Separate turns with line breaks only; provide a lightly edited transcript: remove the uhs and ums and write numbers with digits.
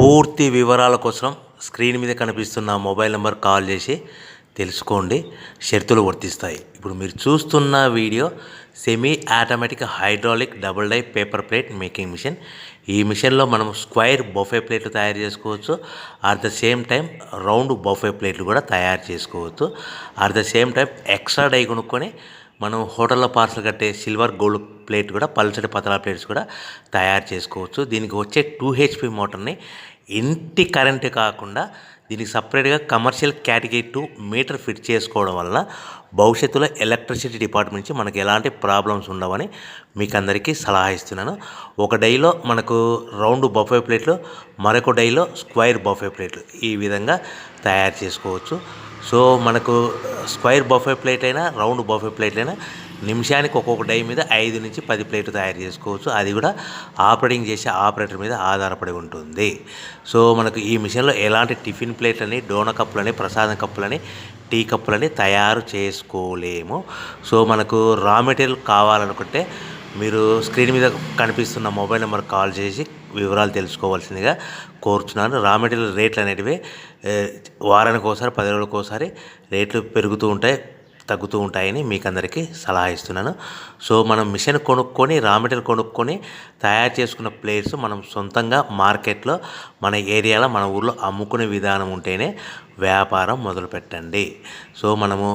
పూర్తి వివరాల కోసం స్క్రీన్ మీద కనిపిస్తున్న మొబైల్ నెంబర్ కాల్ చేసి తెలుసుకోండి. షరతులు వర్తిస్తాయి. ఇప్పుడు మీరు చూస్తున్న video semi automatic hydraulic double die paper plate making machine. ఈ మిషన్లో మనం స్క్వైర్ బఫే ప్లేట్లు తయారు చేసుకోవచ్చు. At the same time round buffet ప్లేట్లు కూడా తయారు చేసుకోవచ్చు. At the same time extra die కొనుక్కొని మనం హోటల్లో పార్సల్ కట్టే సిల్వర్ గోల్డ్ ప్లేట్ కూడా పల్చటి పతలా ప్లేట్స్ కూడా తయారు చేసుకోవచ్చు. దీనికి వచ్చే 2 HP మోటార్ని ఇంటి కరెంటు కాకుండా దీనికి సపరేట్గా కమర్షియల్ కేటగిరీ 2 మీటర్ ఫిట్ చేసుకోవడం వల్ల భవిష్యత్తులో ఎలక్ట్రిసిటీ డిపార్ట్మెంట్ నుంచి మనకి ఎలాంటి ప్రాబ్లమ్స్ ఉండవని మీకు అందరికీ సలహా ఇస్తున్నాను. ఒక డైలో మనకు రౌండ్ బఫే ప్లేట్లు, మరొక డైలో స్క్వైర్ బఫే ప్లేట్లు ఈ విధంగా తయారు చేసుకోవచ్చు. సో మనకు స్క్వైర్ బఫే ప్లేట్ అయినా రౌండ్ బఫే ప్లేట్ అయినా నిమిషానికి ఒక్కొక్క డై మీద 5 నుంచి 10 ప్లేట్లు తయారు చేసుకోవచ్చు. అది కూడా ఆపరేటింగ్ చేసే ఆపరేటర్ మీద ఆధారపడి ఉంటుంది. సో మనకు ఈ మిషన్లో ఎలాంటి టిఫిన్ ప్లేట్లని, డోనా కప్పులని, ప్రసాదం కప్పులని, టీ కప్పులని తయారు చేసుకోలేము. సో మనకు రా మెటీరియల్ కావాలనుకుంటే మీరు స్క్రీన్ మీద కనిపిస్తున్న మొబైల్ నెంబర్ కాల్ చేసి వివరాలు తెలుసుకోవాల్సిందిగా కోరుచున్నాను. రా మెటీరియల్ రేట్లు అనేటివి వారానికి ఒకసారి, 10 రోజులకు ఒకసారి రేట్లు పెరుగుతూ ఉంటాయి, తగ్గుతూ ఉంటాయని మీకు అందరికీ సలహా ఇస్తున్నాను. సో మనం మిషన్ కొనుక్కొని, రా మెటీరియల్ కొనుక్కొని తయారు చేసుకున్న ప్లేట్స్ మనం సొంతంగా మార్కెట్లో మన ఏరియాలో, మన ఊర్లో అమ్ముకునే విధానం ఉంటేనే వ్యాపారం మొదలుపెట్టండి. సో మనము